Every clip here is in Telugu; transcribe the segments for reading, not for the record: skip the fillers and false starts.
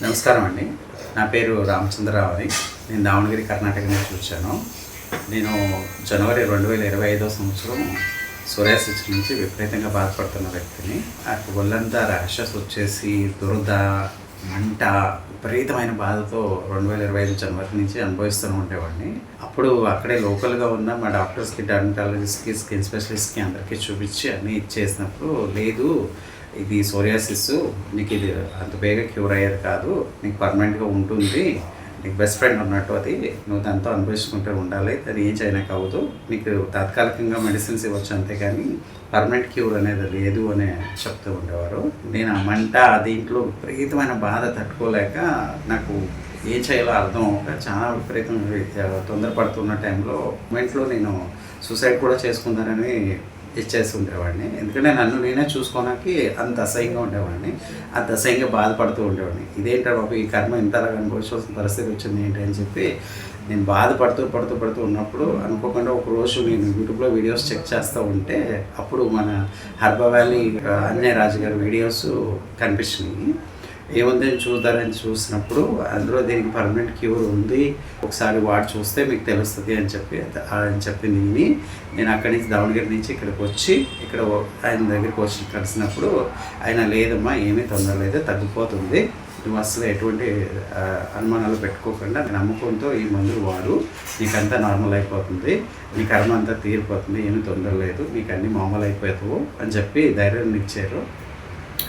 నమస్కారం అండి. నా పేరు రామచంద్రరావు అని. నేను దావణగిరి కర్ణాటక నుంచి వచ్చాను. నేను జనవరి 2025 సంవత్సరం సోరియాసిస్ నుంచి విపరీతంగా బాధపడుతున్న వ్యక్తిని. నాకు ఒళ్ళంతా ర్యాషెస్ వచ్చేసి దురద, మంట, విపరీతమైన బాధతో 2025 జనవరి నుంచి అనుభవిస్తూనే ఉండేవాడిని. అప్పుడు అక్కడే లోకల్గా ఉన్న మా డాక్టర్స్కి, డర్మటాలజిస్ట్కి, స్కిన్ స్పెషలిస్ట్కి అందరికీ చూపించి అన్నీ ఇచ్చేసినప్పుడు, లేదు ఇది సోరియాసిస్, నీకు ఇది అంత బేగా క్యూర్ అయ్యేది కాదు, నీకు పర్మనెంట్గా ఉంటుంది, నీకు బెస్ట్ ఫ్రెండ్ ఉన్నట్టు, అది నువ్వు దాంతో అనుభవించుకుంటూ ఉండాలి, అది ఏం చేయడానికి అవ్వదు, నీకు తాత్కాలికంగా మెడిసిన్స్ ఇవ్వచ్చు అంతేగాని పర్మనెంట్ క్యూర్ అనేది లేదు అని చెప్తూ ఉండేవారు. నేను ఆ మంట దీంట్లో విపరీతమైన బాధ తట్టుకోలేక నాకు ఏం చేయాలో అర్థం అవ్వక చాలా విపరీతంగా తొందరపడుతున్న టైంలో మూమెంట్లో నేను సూసైడ్ కూడా చేసుకుందానని ఇచ్చేసి ఉండేవాడిని. ఎందుకంటే నన్ను నేనే చూసుకోవడానికి అంత అసహ్యంగా ఉండేవాడిని, అంత అసహ్యంగా బాధపడుతూ ఉండేవాడిని. ఇదేంటో బాబు ఈ కర్మ ఇంతలాగా అనుభవించాల్సిన పరిస్థితి వచ్చింది ఏంటి అని చెప్పి నేను బాధపడుతూ ఉన్నప్పుడు అనుకోకుండా ఒకరోజు నేను యూట్యూబ్లో వీడియోస్ చెక్ చేస్తూ ఉంటే అప్పుడు మన హర్బా వ్యాలీ అన్నే రాజు గారి వీడియోస్ కనిపించినాయి. ఏముందని చూద్దారని చూసినప్పుడు అందులో దీనికి పర్మనెంట్ క్యూర్ ఉంది, ఒకసారి వాడి చూస్తే మీకు తెలుస్తుంది అని చెప్పింది విని నేను అక్కడి నుంచి దావణగిరి నుంచి ఇక్కడికి వచ్చి ఇక్కడ ఆయన దగ్గరికి వచ్చి కలిసినప్పుడు ఆయన లేదమ్మా ఏమీ తొందర లేదు, తగ్గిపోతుంది, నువ్వు అసలు ఎటువంటి అనుమానాలు పెట్టుకోకుండా నమ్మకంతో ఈ మందులు వాడు, నీకంతా నార్మల్ అయిపోతుంది, నీ కర్మ అంతా తీరిపోతుంది, ఏమీ తొందర లేదు, నీకు అన్నీ మామూలు అయిపోతావు అని చెప్పి ధైర్యాన్ని ఇచ్చారు.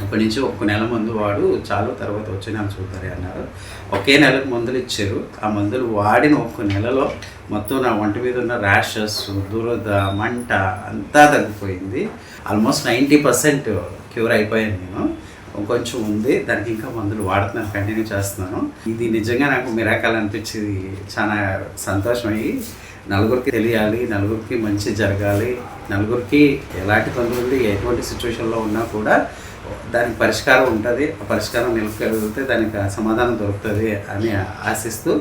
అప్పటి నుంచి ఒక నెల మందు వాడు చాలు, తర్వాత వచ్చి నాకు చూద్దారే అన్నారు. ఒకే నెలకు మందులు ఇచ్చారు. ఆ మందులు వాడిన ఒక్క నెలలో మొత్తం నా ఒంటి మీద ఉన్న ర్యాషెస్, దురద, మంట అంతా తగ్గిపోయింది. ఆల్మోస్ట్ 90% క్యూర్ అయిపోయాను నేను. కొంచెం ఉంది, దానికి ఇంకా మందులు వాడుతున్నాను, కంటిన్యూ చేస్తున్నాను. ఇది నిజంగా నాకు మిరాకల్ అనిపించింది. చాలా సంతోషమయ్యి నలుగురికి తెలియాలి, నలుగురికి మంచి జరగాలి, నలుగురికి ఎలాంటి తొందరలు ఎటువంటి సిచ్యువేషన్లో ఉన్నా కూడా దానికి పరిష్కారం ఉంటుంది, ఆ పరిష్కారం నిలకగలిగితే దానికి సమాధానం దొరుకుతుంది అని ఆశిస్తూ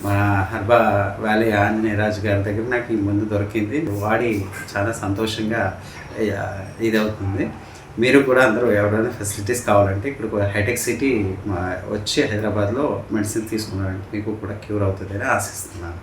మా హర్బా వ్యాలీ ఆంజనేయ రాజు గారి దగ్గర నాకు ఈ మందు దొరికింది. వాడి చాలా సంతోషంగా ఇదవుతుంది. మీరు కూడా అందరూ ఎవరైనా ఫెసిలిటీస్ కావాలంటే ఇక్కడ హైటెక్ సిటీ వచ్చి హైదరాబాద్లో మెడిసిన్ తీసుకున్నారంటే మీకు కూడా క్యూర్ అవుతుంది అని ఆశిస్తున్నాను.